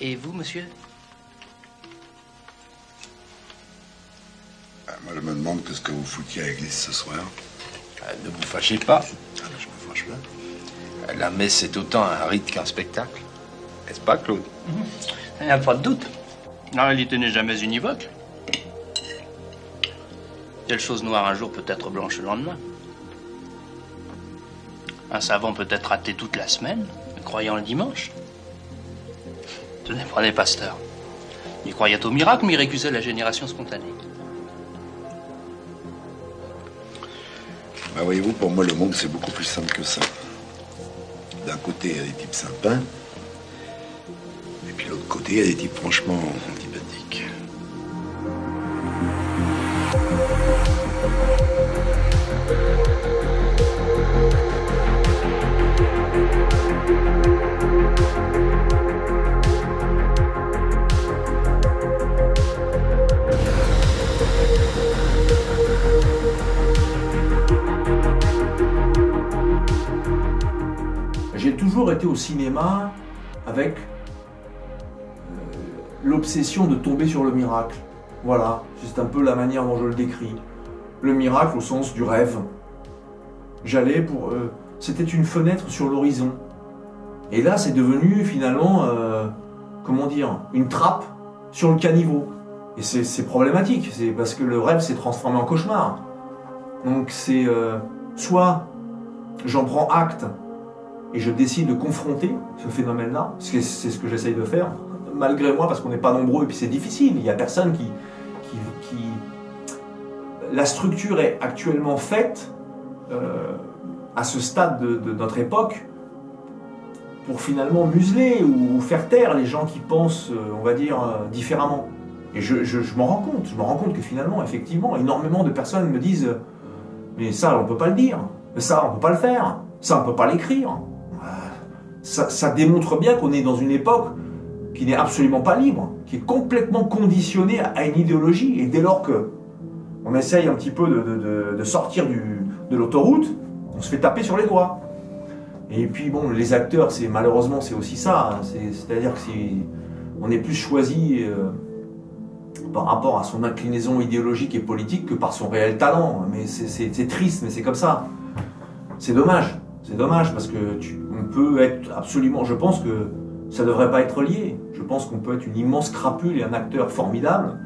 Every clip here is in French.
Et vous, monsieur? Moi, je me demande qu'est-ce que vous foutiez à l'église ce soir. Ne vous fâchez pas. Je me fâche pas. La messe est autant un rite qu'un spectacle. N'est-ce pas, Claude? Il n'y a pas de doute. La réalité n'est jamais univoque. Telle chose noire un jour peut être blanche le lendemain. Un savant peut être athée toute la semaine, mais croyant le dimanche. Tenez, prenez Pasteur. Il croyait au miracle, mais il récusait la génération spontanée. Bah, voyez-vous, pour moi, le monde, c'est beaucoup plus simple que ça. D'un côté, il y a des types sympas. Et puis, de l'autre côté, il y a des types franchement antipathiques. J'ai toujours été au cinéma avec l'obsession de tomber sur le miracle. Voilà, c'est un peu la manière dont je le décris. Le miracle au sens du rêve. J'allais pour... c'était une fenêtre sur l'horizon. Et là, c'est devenu finalement, comment dire, une trappe sur le caniveau. Et c'est problématique, c'est parce que le rêve s'est transformé en cauchemar. Donc c'est soit j'en prends acte et je décide de confronter ce phénomène-là, c'est ce que j'essaye de faire, malgré moi, parce qu'on n'est pas nombreux et puis c'est difficile, il n'y a personne qui... La structure est actuellement faite à ce stade de notre époque pour finalement museler ou faire taire les gens qui pensent, on va dire, différemment. Et je m'en rends compte que finalement, effectivement, énormément de personnes me disent « mais ça, on ne peut pas le dire, ça, on ne peut pas le faire, ça, on ne peut pas l'écrire ». Ça démontre bien qu'on est dans une époque qui n'est absolument pas libre, qui est complètement conditionnée à une idéologie. Et dès lors que on essaye un petit peu de sortir de l'autoroute, on se fait taper sur les doigts. Et puis bon, les acteurs, malheureusement, c'est aussi ça. Hein. C'est-à-dire qu'on est plus choisi par rapport à son inclinaison idéologique et politique que par son réel talent. Mais c'est triste, mais c'est comme ça. C'est dommage. C'est dommage parce que on peut être absolument... Je pense que ça ne devrait pas être lié. Je pense qu'on peut être une immense crapule et un acteur formidable.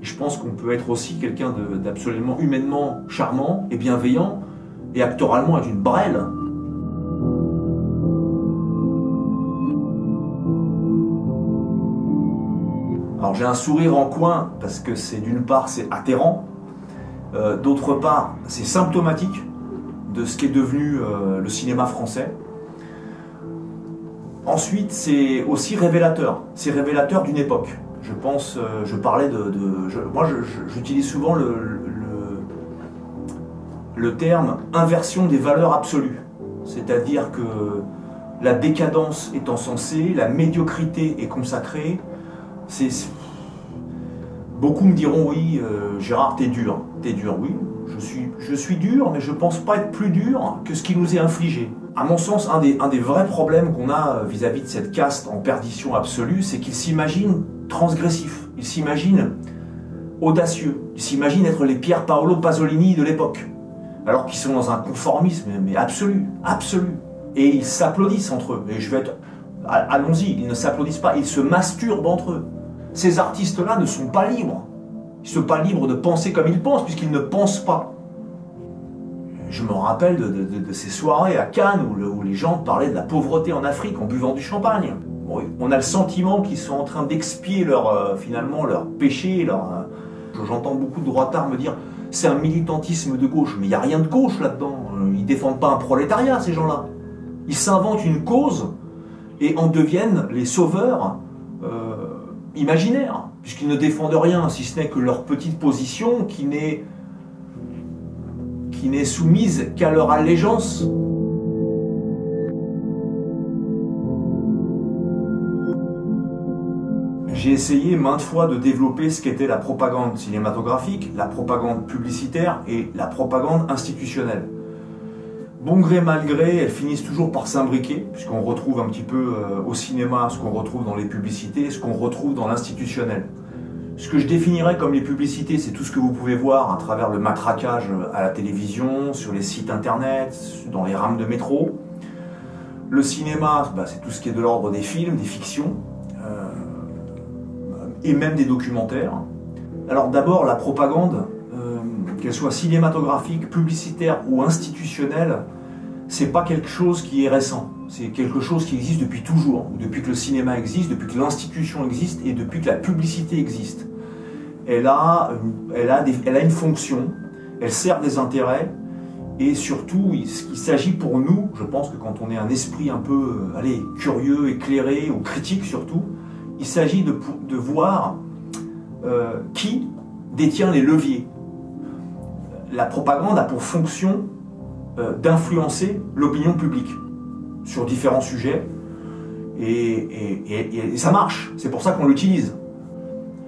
Et je pense qu'on peut être aussi quelqu'un d'absolument humainement charmant et bienveillant et actoralement être une brêle. Alors j'ai un sourire en coin parce que d'une part c'est atterrant, d'autre part c'est symptomatique de ce qu'est devenu le cinéma français. Ensuite, c'est aussi révélateur. C'est révélateur d'une époque. Je pense, je parlais moi, j'utilise souvent le terme inversion des valeurs absolues. C'est-à-dire que la décadence est encensée, la médiocrité est consacrée. Beaucoup me diront, oui, Gérard, t'es dur. T'es dur, oui. Je suis dur, mais je pense pas être plus dur que ce qui nous est infligé. À mon sens, un des vrais problèmes qu'on a vis-à-vis de cette caste en perdition absolue, c'est qu'ils s'imaginent transgressifs, ils s'imaginent audacieux, ils s'imaginent être les Pier Paolo Pasolini de l'époque, alors qu'ils sont dans un conformisme mais absolu, absolu. Et ils s'applaudissent entre eux. Et je vais être... Allons-y, ils ne s'applaudissent pas, ils se masturbent entre eux. Ces artistes-là ne sont pas libres. Ils ne sont pas libres de penser comme ils pensent, puisqu'ils ne pensent pas. Je me rappelle de ces soirées à Cannes où les gens parlaient de la pauvreté en Afrique en buvant du champagne. Bon, on a le sentiment qu'ils sont en train d'expier finalement leur péché. J'entends beaucoup de droitards me dire « c'est un militantisme de gauche ». Mais il n'y a rien de gauche là-dedans. Ils ne défendent pas un prolétariat, ces gens-là. Ils s'inventent une cause et en deviennent les sauveurs imaginaires, puisqu'ils ne défendent rien, si ce n'est que leur petite position qui n'est soumise qu'à leur allégeance. J'ai essayé maintes fois de développer ce qu'était la propagande cinématographique, la propagande publicitaire et la propagande institutionnelle. bon gré mal gré, elles finissent toujours par s'imbriquer, puisqu'on retrouve un petit peu au cinéma ce qu'on retrouve dans les publicités, ce qu'on retrouve dans l'institutionnel. Ce que je définirais comme les publicités, c'est tout ce que vous pouvez voir à travers le matraquage à la télévision, sur les sites internet, dans les rames de métro. Le cinéma, c'est tout ce qui est de l'ordre des films, des fictions, et même des documentaires. Alors d'abord, la propagande, qu'elle soit cinématographique, publicitaire ou institutionnelle, c'est pas quelque chose qui est récent. C'est quelque chose qui existe depuis toujours, depuis que le cinéma existe, depuis que l'institution existe et depuis que la publicité existe. Elle a une fonction, elle sert des intérêts et surtout, il s'agit pour nous, je pense que quand on est un esprit un peu curieux, éclairé ou critique surtout, il s'agit de voir qui détient les leviers. La propagande a pour fonction d'influencer l'opinion publique sur différents sujets et ça marche, c'est pour ça qu'on l'utilise.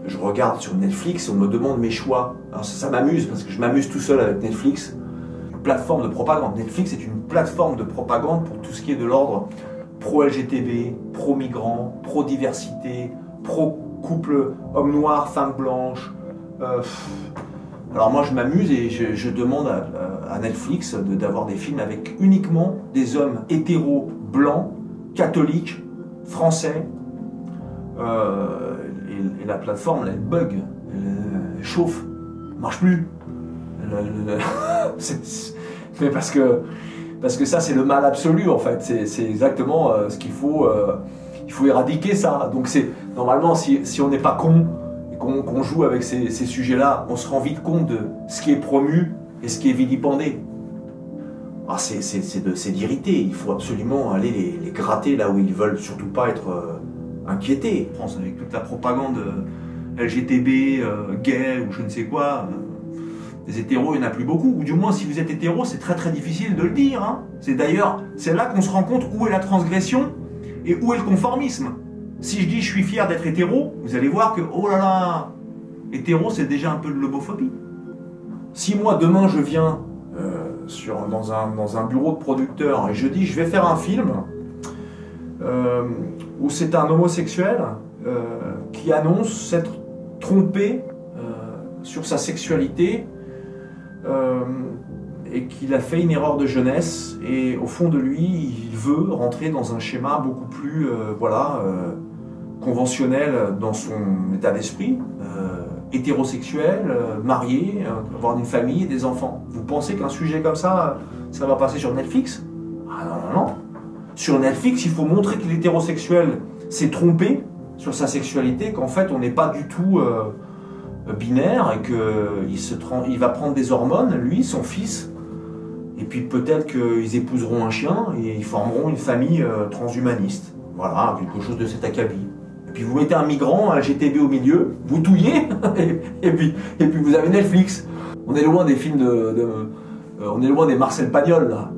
Je regarde sur Netflix, on me demande mes choix. Alors ça m'amuse parce que je m'amuse tout seul avec Netflix. Une plateforme de propagande. Netflix est une plateforme de propagande pour tout ce qui est de l'ordre pro-LGTB, pro-migrants, pro-diversité, pro-couple homme noir, femme blanche. Alors moi je m'amuse et je demande à Netflix d'avoir des films avec uniquement des hommes hétéros, blancs, catholiques, français. Et la plateforme, elle bug, elle chauffe, elle marche plus. Mais parce que ça c'est le mal absolu en fait, c'est exactement ce qu'il faut, il faut éradiquer ça. Donc normalement si on n'est pas con et qu'on joue avec ces sujets-là, on se rend vite compte de ce qui est promu et ce qui est vilipendé. Ah, c'est d'irriter, il faut absolument aller les gratter là où ils veulent surtout pas être inquiétés. En France, avec toute la propagande LGTB, gay ou je ne sais quoi, des hétéros, il n'y en a plus beaucoup. Ou du moins, si vous êtes hétéro, c'est très très difficile de le dire. Hein. C'est là qu'on se rend compte où est la transgression et où est le conformisme. Si je dis je suis fier d'être hétéro, vous allez voir que, oh là là, hétéro, c'est déjà un peu de l'homophobie. Si moi, demain, je viens dans un bureau de producteur et je dis je vais faire un film où c'est un homosexuel qui annonce s'être trompé sur sa sexualité et qu'il a fait une erreur de jeunesse et au fond de lui il veut rentrer dans un schéma beaucoup plus conventionnel dans son état d'esprit, hétérosexuel, marié, avoir une famille et des enfants. Vous pensez qu'un sujet comme ça va passer sur Netflix? Ah non, non, non. Sur Netflix, il faut montrer que l'hétérosexuel s'est trompé sur sa sexualité, qu'en fait on n'est pas du tout binaire et qu'il va prendre des hormones, lui, son fils, et puis peut-être qu'ils épouseront un chien et ils formeront une famille transhumaniste. Voilà, quelque chose de cet acabit. Et puis vous mettez un migrant, un LGTB au milieu, vous touillez, et puis vous avez Netflix. On est loin des films on est loin des Marcel Pagnol, là.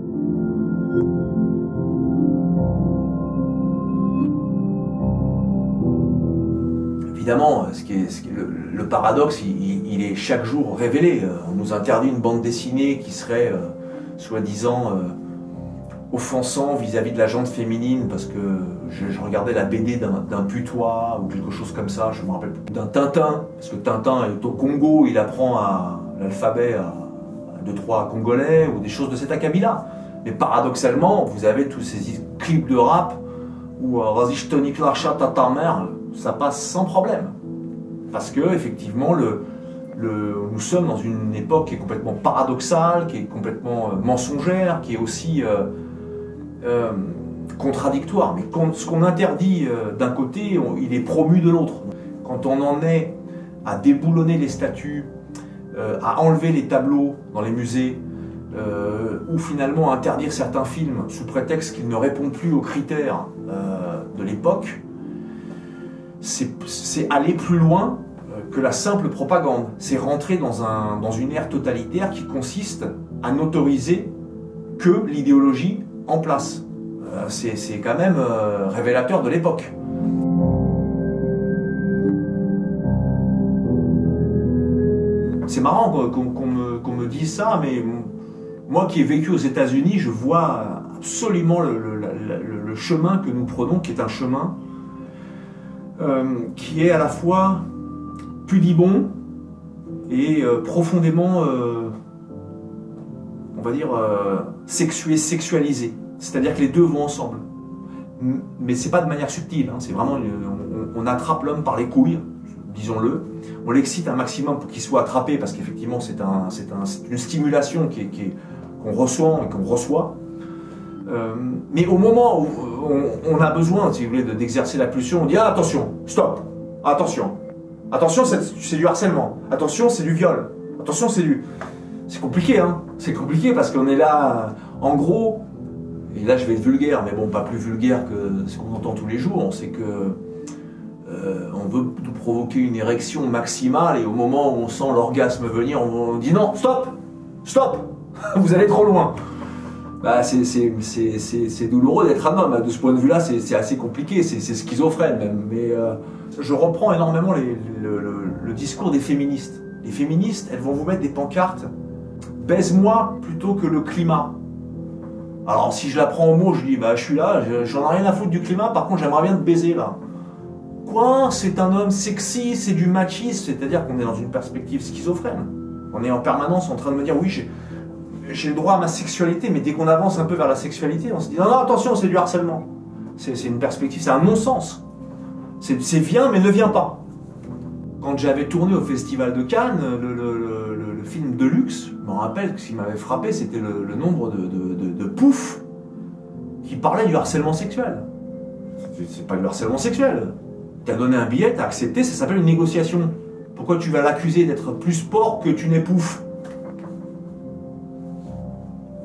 Évidemment, le paradoxe, il est chaque jour révélé. On nous interdit une bande dessinée qui serait, soi-disant, offensant vis-à-vis de la gente féminine, parce que je regardais la BD d'un putois ou quelque chose comme ça, je me rappelle plus, d'un Tintin, parce que Tintin est au Congo, il apprend l'alphabet à 2-3 Congolais, ou des choses de cet acabit-là. Mais paradoxalement, vous avez tous ces clips de rap où vas-y je te nique la chatte à ta mère, ça passe sans problème. Parce que, effectivement, nous sommes dans une époque qui est complètement paradoxale, qui est complètement mensongère, qui est aussi contradictoire. Mais ce qu'on interdit d'un côté, il est promu de l'autre. Quand on en est à déboulonner les statues, à enlever les tableaux dans les musées, ou finalement à interdire certains films sous prétexte qu'ils ne répondent plus aux critères de l'époque, c'est aller plus loin que la simple propagande. C'est rentrer dans une ère totalitaire qui consiste à n'autoriser que l'idéologie en place. C'est quand même révélateur de l'époque. C'est marrant qu'on me dise ça, mais Moi qui ai vécu aux États-Unis, je vois absolument le chemin que nous prenons, qui est un chemin qui est à la fois pudibond et profondément, on va dire, sexualisé. C'est-à-dire que les deux vont ensemble. Mais c'est pas de manière subtile, hein. C'est vraiment, on attrape l'homme par les couilles, disons-le. On l'excite un maximum pour qu'il soit attrapé, parce qu'effectivement c'est une stimulation qu'on ressent et qu'on reçoit. Mais au moment où on a besoin, si vous voulez, d'exercer la pulsion, on dit ah, attention, stop, attention, attention, c'est du harcèlement, attention, c'est du viol, attention, c'est compliqué, hein. C'est compliqué parce qu'on est là, en gros, et là je vais être vulgaire, mais bon, pas plus vulgaire que ce qu'on entend tous les jours, c'est que on veut nous provoquer une érection maximale et au moment où on sent l'orgasme venir, on dit non, stop, stop, vous allez trop loin. Bah, c'est douloureux d'être un homme, de ce point de vue-là, c'est assez compliqué, c'est schizophrène même. Mais je reprends énormément le discours des féministes. Les féministes, elles vont vous mettre des pancartes « baise-moi plutôt que le climat ». Alors si je la prends au mot, je dis bah je suis là, j'en ai rien à foutre du climat, par contre j'aimerais bien te baiser là. Quoi? C'est un homme sexy, c'est du machisme, c'est-à-dire qu'on est dans une perspective schizophrène. On est en permanence en train de me dire oui, j'ai le droit à ma sexualité, mais dès qu'on avance un peu vers la sexualité, on se dit non, non, attention, c'est du harcèlement. C'est une perspective, c'est un non-sens. C'est viens, mais ne viens pas. Quand j'avais tourné au Festival de Cannes, le film de luxe, je me rappelle que ce qui m'avait frappé, c'était le nombre de poufs qui parlaient du harcèlement sexuel. C'est pas du harcèlement sexuel. T'as donné un billet, t'as accepté, ça s'appelle une négociation. Pourquoi tu vas l'accuser d'être plus porc que tu n'es pouf?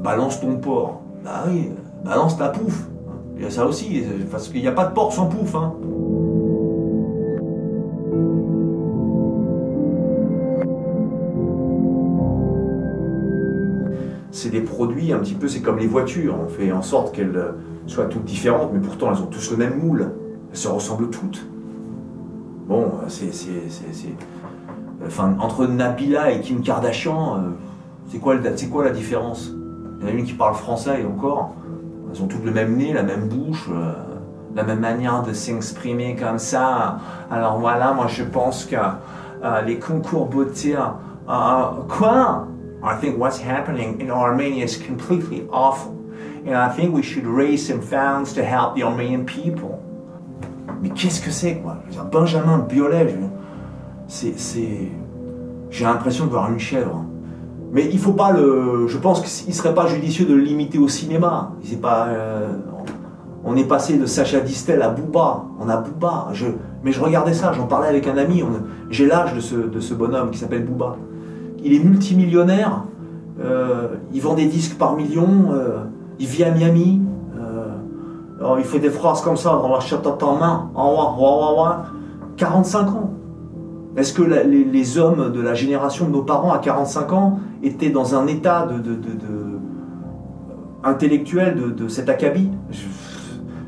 Balance ton porc. Bah oui, balance ta pouf. Il y a ça aussi, parce qu'il n'y a pas de porc sans pouf, hein. C'est des produits un petit peu, c'est comme les voitures, on fait en sorte qu'elles soient toutes différentes, mais pourtant elles ont tous le même moule, elles se ressemblent toutes. Bon, enfin, entre Nabila et Kim Kardashian, c'est quoi la différence? Il y en a une qui parle français et encore, elles ont toutes le même nez, la même bouche, la même manière de s'exprimer comme ça. Alors voilà, moi je pense que les concours beauté, quoi? I think what's happening in Armenia is completely awful. And I think we should raise some funds to help the Armenian people. Mais qu'est-ce que c'est, quoi? Je veux dire, Benjamin Biolay, j'ai l'impression de voir une chèvre. Mais il faut pas je pense qu'il serait pas judicieux de le limiter au cinéma. C'est pas, on est passé de Sacha Distel à Booba. On a Booba. Mais je regardais ça, j'en parlais avec un ami. J'ai l'âge de ce bonhomme qui s'appelle Booba. Il est multimillionnaire. Il vend des disques par million. Il vit à Miami. Alors il fait des phrases comme ça dans la chatte en main. 45 ans. Est-ce que les hommes de la génération de nos parents à 45 ans étaient dans un état intellectuel de cet acabit?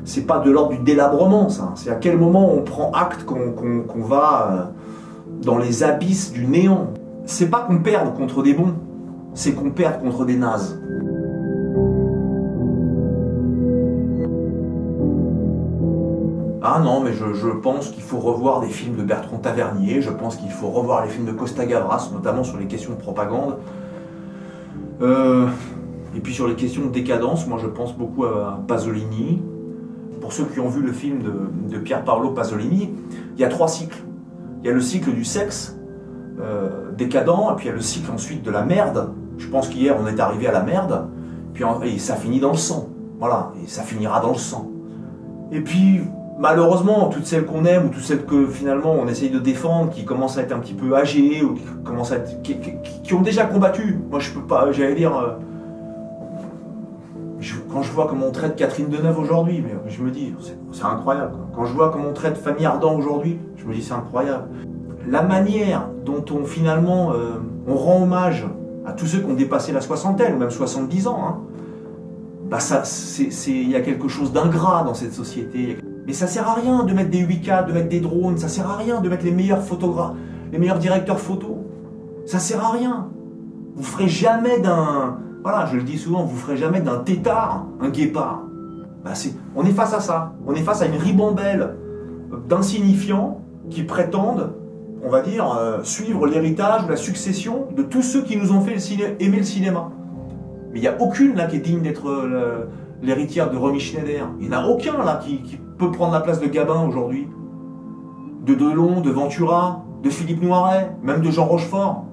C'est pas de l'ordre du délabrement, ça. C'est à quel moment on prend acte qu'on va dans les abysses du néant. C'est pas qu'on perde contre des bons, c'est qu'on perde contre des nazes. Ah non, mais je pense qu'il faut revoir des films de Bertrand Tavernier, je pense qu'il faut revoir les films de Costa Gavras, notamment sur les questions de propagande. Et puis sur les questions de décadence, moi je pense beaucoup à Pasolini. Pour ceux qui ont vu le film de Pier Paolo Pasolini, il y a 3 cycles. Il y a le cycle du sexe, décadent, et puis il y a le cycle ensuite de la merde. Je pense qu'hier on est arrivé à la merde, et ça finit dans le sang. Voilà, et ça finira dans le sang. Et puis, malheureusement, toutes celles qu'on aime, ou toutes celles que finalement on essaye de défendre, qui commencent à être un petit peu âgées, ou qui ont déjà combattu. Moi je peux pas, j'allais dire... quand je vois comment on traite Catherine Deneuve aujourd'hui, je me dis, c'est incroyable. Quand je vois comment on traite Fanny Ardant aujourd'hui, je me dis, c'est incroyable. La manière dont on finalement on rend hommage à tous ceux qui ont dépassé la soixantaine, ou même 70 ans, hein, bah il y a quelque chose d'ingrat dans cette société. Mais ça sert à rien de mettre des 8K, de mettre des drones, ça sert à rien de mettre les meilleurs photographes, les meilleurs directeurs photo. Ça sert à rien. Vous ferez jamais Voilà, je le dis souvent, vous ne ferez jamais d'un tétard un guépard. Ben on est face à ça. On est face à une ribambelle d'insignifiants qui prétendent, on va dire, suivre l'héritage, la succession de tous ceux qui nous ont fait aimer le cinéma. Mais il n'y a aucune là qui est digne d'être l'héritière de Romy Schneider. Il n'y en a aucun là qui peut prendre la place de Gabin aujourd'hui. De Delon, de Ventura, de Philippe Noiret, même de Jean Rochefort.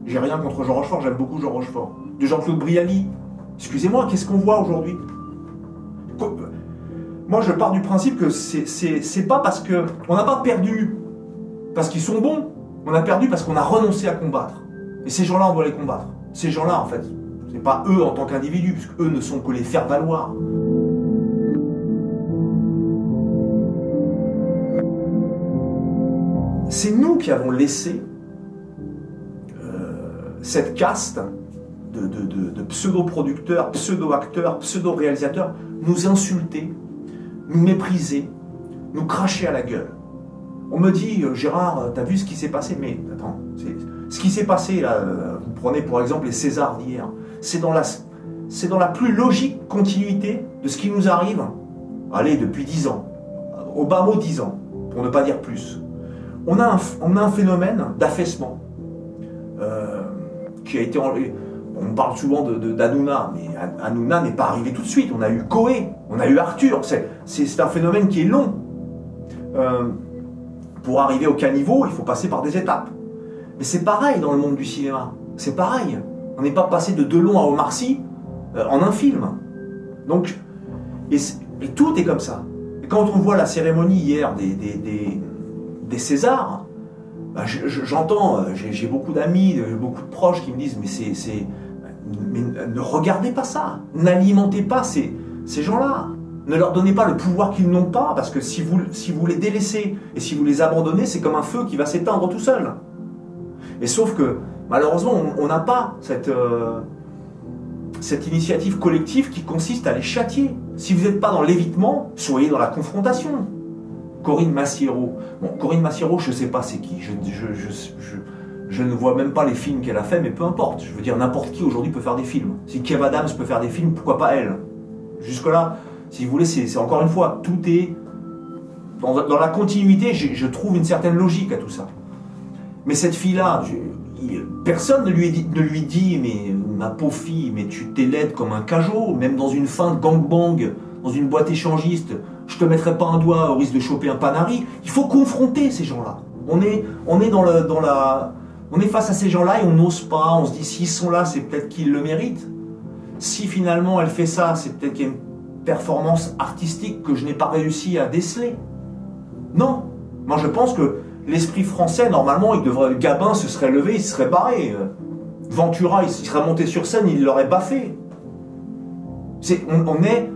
J'ai rien contre Jean Rochefort, j'aime beaucoup Jean Rochefort. De Jean-Claude Brialy. Excusez-moi, qu'est-ce qu'on voit aujourd'hui? Moi, je pars du principe que c'est pas parce que on n'a pas perdu parce qu'ils sont bons, on a perdu parce qu'on a renoncé à combattre. Et ces gens-là, on doit les combattre. Ces gens-là, en fait, c'est pas eux en tant qu'individus, puisque eux ne sont que les faire valoir. C'est nous qui avons laissé cette caste de pseudo-producteurs, pseudo-acteurs, pseudo-réalisateurs nous insulter, nous mépriser, nous cracher à la gueule. On me dit, Gérard, t'as vu ce qui s'est passé? Mais attends, ce qui s'est passé, là, vous prenez pour exemple les Césars d'hier, c'est dans la plus logique continuité de ce qui nous arrive, allez, depuis 10 ans, au bas mot 10 ans, pour ne pas dire plus. On a un phénomène d'affaissement qui a été enlevé. On parle souvent d'Hanouna, mais Hanouna n'est pas arrivé tout de suite. On a eu Coé, on a eu Arthur. C'est un phénomène qui est long. Pour arriver au caniveau, il faut passer par des étapes. Mais c'est pareil dans le monde du cinéma. C'est pareil. On n'est pas passé de Delon à Omar Sy en un film. Donc, et tout est comme ça. Et quand on voit la cérémonie hier des Césars, bah j'entends, j'ai beaucoup d'amis, beaucoup de proches qui me disent mais ne regardez pas ça, n'alimentez pas ces gens-là, ne leur donnez pas le pouvoir qu'ils n'ont pas, parce que si vous les délaissez et si vous les abandonnez, c'est comme un feu qui va s'éteindre tout seul. Et sauf que malheureusement, on n'a pas cette initiative collective qui consiste à les châtier. Si vous n'êtes pas dans l'évitement, soyez dans la confrontation. Corinne Massiero. Bon, Corinne Massiero, je ne sais pas c'est qui. Je ne vois même pas les films qu'elle a fait, mais peu importe. Je veux dire, n'importe qui aujourd'hui peut faire des films. Si Kev Adams peut faire des films, pourquoi pas elle? Jusque-là, si vous voulez, c'est encore une fois, tout est dans la continuité. Je trouve une certaine logique à tout ça. Mais cette fille-là, personne ne lui dit, mais ma pauvre fille, mais tu t'es laide comme un cajot, même dans une fin de gangbang, dans une boîte échangiste, je te mettrai pas un doigt au risque de choper un panari. Il faut confronter ces gens-là. On est face à ces gens-là et on n'ose pas. On se dit s'ils sont là, c'est peut-être qu'ils le méritent. Si finalement elle fait ça, c'est peut-être qu'il y a une performance artistique que je n'ai pas réussi à déceler. Non. Moi je pense que l'esprit français, normalement, Gabin se serait levé, il se serait barré. Ventura, il serait monté sur scène, il l'aurait baffé.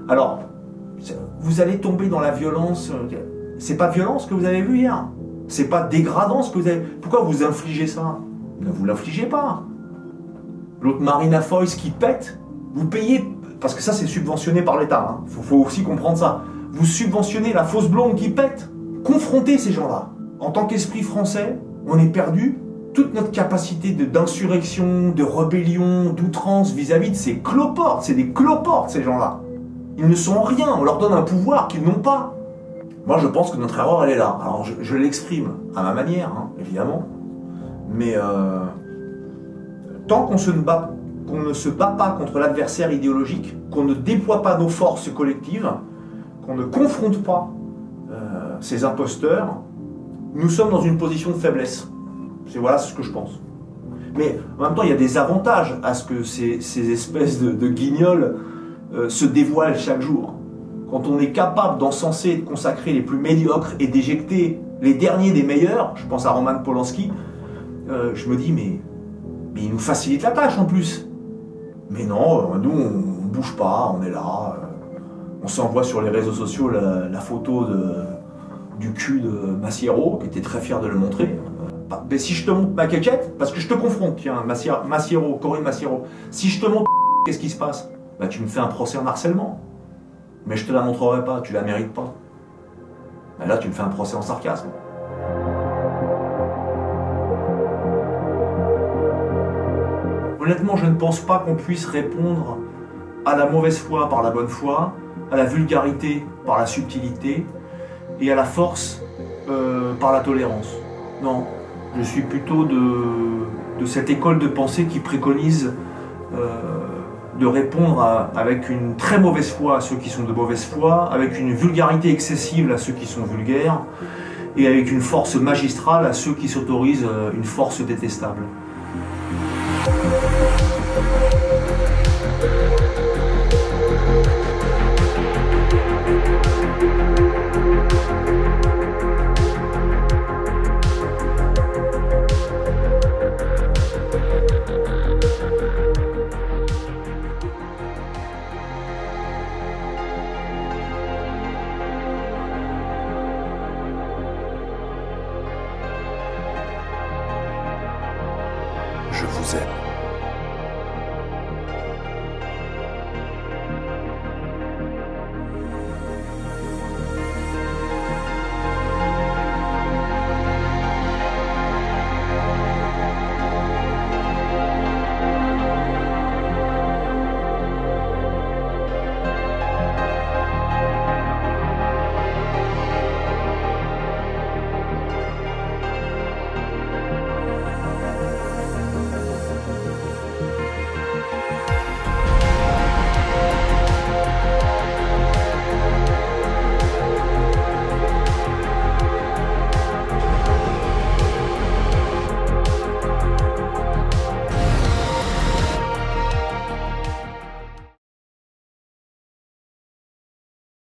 Alors, vous allez tomber dans la violence. C'est pas violent ce que vous avez vu hier. C'est pas dégradant ce que vous avez. Pourquoi vous infligez ça? Ne vous l'infligez pas. L'autre Marina Foïs qui pète, vous payez, parce que ça c'est subventionné par l'État. Faut aussi comprendre ça. Vous subventionnez la fausse blonde qui pète. Confrontez ces gens-là. En tant qu'esprit français, on est perdu. Toute notre capacité d'insurrection, de rébellion, d'outrance vis-à-vis de ces cloportes, c'est des cloportes ces gens-là. Ils ne sont rien, on leur donne un pouvoir qu'ils n'ont pas. Moi je pense que notre erreur elle est là. Alors je l'exprime à ma manière, évidemment. Mais tant qu'on ne se bat pas contre l'adversaire idéologique, qu'on ne déploie pas nos forces collectives, qu'on ne confronte pas ces imposteurs, nous sommes dans une position de faiblesse. Voilà ce que je pense. Mais en même temps, il y a des avantages à ce que ces espèces de guignols se dévoilent chaque jour. Quand on est capable d'encenser et de consacrer les plus médiocres et d'éjecter les derniers des meilleurs, je pense à Roman Polanski, je me dis, mais il nous facilite la tâche en plus. Mais non, nous, on bouge pas, on est là. On s'envoie sur les réseaux sociaux la photo du cul de Massiero, qui était très fier de le montrer. Mais si je te montre ma quéquette, parce que je te confronte, tiens, Massiero, Corinne Massiero, si je te montre qu'est-ce qui se passe? Bah, tu me fais un procès en harcèlement. Mais je te la montrerai pas, tu la mérites pas. Bah, là, tu me fais un procès en sarcasme. Honnêtement, je ne pense pas qu'on puisse répondre à la mauvaise foi par la bonne foi, à la vulgarité par la subtilité et à la force par la tolérance. Non, je suis plutôt de cette école de pensée qui préconise de répondre avec une très mauvaise foi à ceux qui sont de mauvaise foi, avec une vulgarité excessive à ceux qui sont vulgaires, et avec une force magistrale à ceux qui s'autorisent une force détestable. Je vous aime.